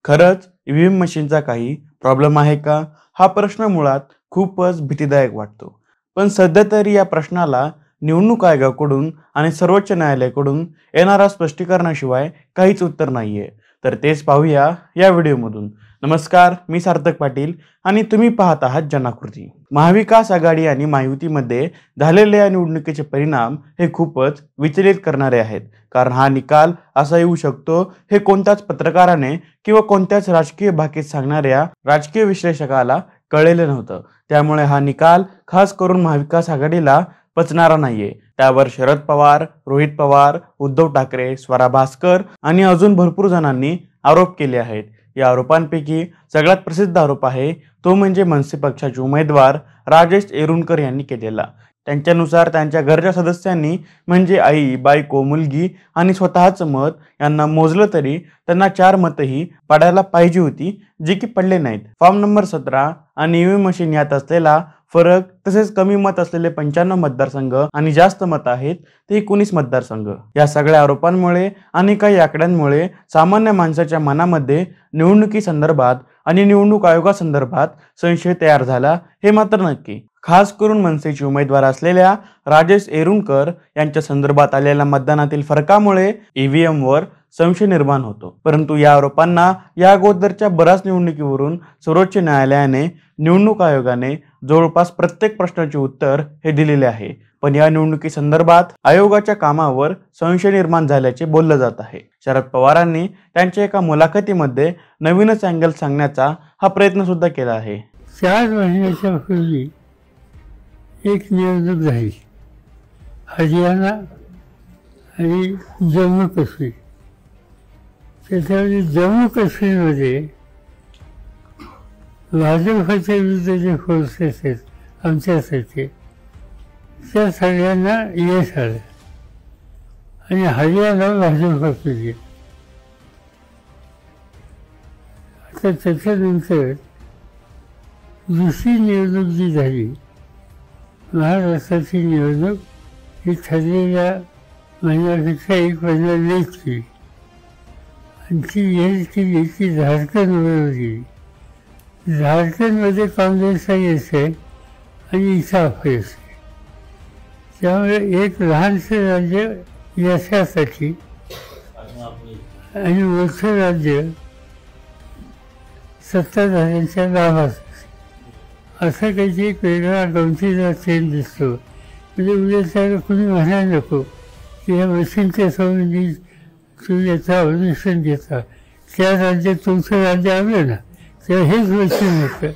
खरंच ईव्हीएम मशीनचा काही प्रॉब्लेम आहे का? हा प्रश्न मुळात खूपच भीतीदायक वाटतो. पण सध्या तरी या प्रश्नाला निवडणूक आयोगाकडून आणि सर्वोच्च न्यायालयाकडून येणाऱ्या स्पष्टीकरणाशिवाय काहीच उत्तर नाहीये. तर तेच पाहूया या व्हिडिओमधून. नमस्कार, मी सार्थक पाटील आणि तुम्ही पाहत आहात जनाकृती. महाविकास आघाडी आणि महायुतीमध्ये झालेल्या या निवडणुकीचे परिणाम हे खूपच विचलित करणारे आहेत. कारण हा निकाल असा येऊ शकतो हे कोणत्याच पत्रकाराने किंवा कोणत्याच राजकीय भाकीत सांगणाऱ्या राजकीय विश्लेषकाला कळलेलं नव्हतं. त्यामुळे हा निकाल खास करून महाविकास आघाडीला पचणारा नाहीये. त्यावर शरद पवार, रोहित पवार, उद्धव ठाकरे, स्वरा भास्कर आणि अजून भरपूर जणांनी आरोप केले आहेत. या आरोपांपैकी सगळ्यात प्रसिद्ध आरोप आहे तो म्हणजे मनसे पक्षाचे उमेदवार राजेश एरुणकर यांनी केलेला. त्यांच्यानुसार त्यांच्या घरच्या सदस्यांनी म्हणजे आई, बायको, मुलगी आणि स्वतःचं मत यांना मोजलं तरी त्यांना 4 मतही पडायला पाहिजे होती, जी की पडले नाहीत. फॉर्म नंबर 17 आणि ईव्हीएम मशीन यात असलेला फरक, तसेच कमी मत असलेले 95 मतदारसंघ आणि जास्त मत आहेत ते 19 मतदारसंघ. या सगळ्या आरोपांमुळे आणि काही आकड्यांमुळे सामान्य माणसाच्या मनामध्ये निवडणुकी संदर्भात आणि निवडणूक आयोगासंदर्भात संशय तयार झाला हे मात्र नक्की. खास करून मनसेचे उमेदवार असलेल्या राजेश एरुणकर यांच्या संदर्भात आलेल्या मतदानातील फरकामुळे ईव्हीएमवर संशय निर्माण होतो. परंतु या आरोपांना या अगोदरच्या बऱ्याच निवडणुकीवरून सर्वोच्च न्यायालयाने, निवडणूक आयोगाने जवळपास प्रत्येक प्रश्नाचे उत्तर हे दिलेले आहे. पण या निवडणुकी संदर्भात आयोगाच्या कामावर संशय निर्माण झाल्याचे बोललं जात आहे. शरद पवारांनी त्यांच्या एका मुलाखतीमध्ये नवीनच अँगल सांगण्याचा हा प्रयत्न सुद्धा केला आहे. 4 महिन्याच्या पूर्वी एक निवडणूक झाली, हरियाणा आणि जम्मू काश्मीर. त्याच्यामध्ये जम्मू काश्मीरमध्ये भाजपच्या विरुद्ध जे फोर्सेस आहेत आमच्यासाठी, त्या सगळ्यांना यश आलं आणि हरियाणा भाजपकडे गेली. आता त्याच्यानंतर दुसरी निवडणूक जी झाली, महाराष्ट्राची निवडणूक, ही ठरलेल्या महिन्यापेक्षा 1 महिना लेट केली आणि ती यश केली की झारखंडवर गेली. झारखंडमध्ये काँग्रेसचा यश आहे आणि इथं अपयश आहे. त्यामुळे एक लहानसं राज्य यशासाठी आणि मोठं राज्य सत्ताधाऱ्यांच्या लाभासाठी, असं काहीतरी एक वेगळा गमतीचा ट्रेंड दिसतो. म्हणजे उद्या त्याला कुणी म्हणायला नको की या मशीनच्या संबंधी तुम्ही याचा अनुसरण घेता, त्या राज्यात तुमचं राज्य आलं ना तेव्हा हेच मशीन होतं.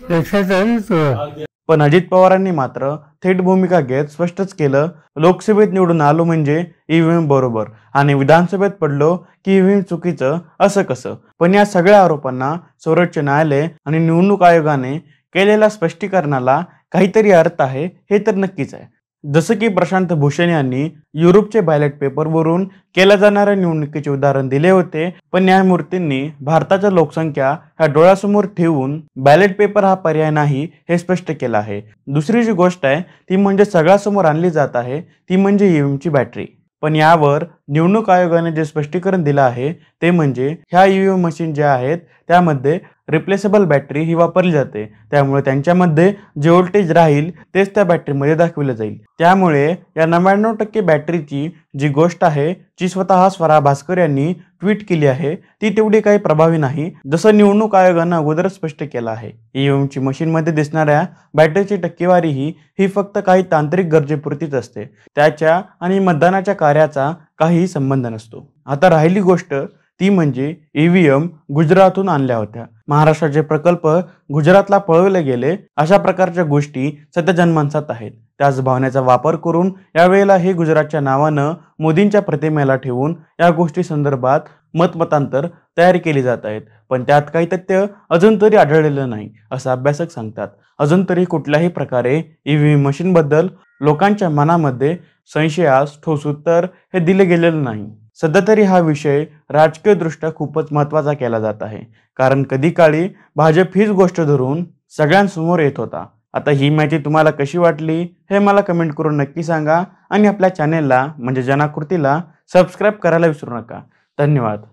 लक्षात आलं तो. पण अजित पवारांनी मात्र थेट भूमिका घेत स्पष्टच केलं, लोकसभेत निवडून आलो म्हणजे ईव्हीएम बरोबर आणि विधानसभेत पडलो की ईव्हीएम चुकीचं, असं कसं? पण या सगळ्या आरोपांना सर्वोच्च न्यायालय आणि निवडणूक आयोगाने केलेल्या स्पष्टीकरणाला काहीतरी अर्थ आहे हे तर नक्कीच आहे. जसं की प्रशांत भूषण यांनी युरोपचे बॅलेट पेपरवरून केल्या जाणाऱ्या निवडणुकीचे उदाहरण दिले होते. पण न्यायमूर्तींनी भारताच्या लोकसंख्या ह्या डोळ्यासमोर ठेवून बॅलेट पेपर हा पर्याय नाही हे स्पष्ट केलं आहे. दुसरी जी गोष्ट आहे ती म्हणजे सगळ्यासमोर आणली जात आहे ती म्हणजे ईव्हीएमची बॅटरी. पण यावर निवडणूक आयोगाने जे स्पष्टीकरण दिलं आहे ते म्हणजे ह्या ईव्हीएम मशीन ज्या आहेत त्यामध्ये रिप्लेसेबल बॅटरी ही वापरली जाते. त्यामुळे त्यांच्यामध्ये जे व्होल्टेज राहील तेच त्या बॅटरीमध्ये दाखवलं जाईल. त्यामुळे या 99% बॅटरीची जी गोष्ट आहे जी स्वतः स्वरा भास्कर यांनी ट्विट केली आहे ती तेवढी काही प्रभावी नाही, जसं निवडणूक आयोगानं अगोदर स्पष्ट केलं आहे. ईव्हीएमची मशीनमध्ये दिसणाऱ्या बॅटरीची टक्केवारी ही फक्त काही तांत्रिक गरजेपुरतीच असते. त्याच्या आणि मतदानाच्या कार्याचा काहीही संबंध नसतो. आता राहिली गोष्ट ती म्हणजे ईव्हीएम गुजरातहून आणल्या होत्या. महाराष्ट्राचे प्रकल्प गुजरातला पळवले गेले, अशा प्रकारच्या गोष्टी सध्या जनमानसात आहेत. त्याच भावनेचा वापर करून यावेळेला हे गुजरातच्या नावानं मोदींच्या प्रतिमेला ठेवून या गोष्टी संदर्भात मतमतांतर तयारी केली जात आहेत. पण त्यात काही तथ्य अजून तरी आढळलेलं नाही असं अभ्यासक सांगतात. अजून तरी कुठल्याही प्रकारे ईव्हीएम मशीनबद्दल लोकांच्या मनामध्ये संशयास ठोस उत्तर हे दिले गेलेलं नाही. सध्या तरी हा विषय राजकीय दृष्ट्या खूपच महत्त्वाचा केला जात आहे, कारण कधी काळी भाजप हीच गोष्ट धरून सगळ्यांसमोर येत होता. आता ही माहिती तुम्हाला कशी वाटली हे मला कमेंट करून नक्की सांगा आणि आपल्या चॅनेलला म्हणजे जनाकृतीला सबस्क्राईब करायला विसरू नका. धन्यवाद.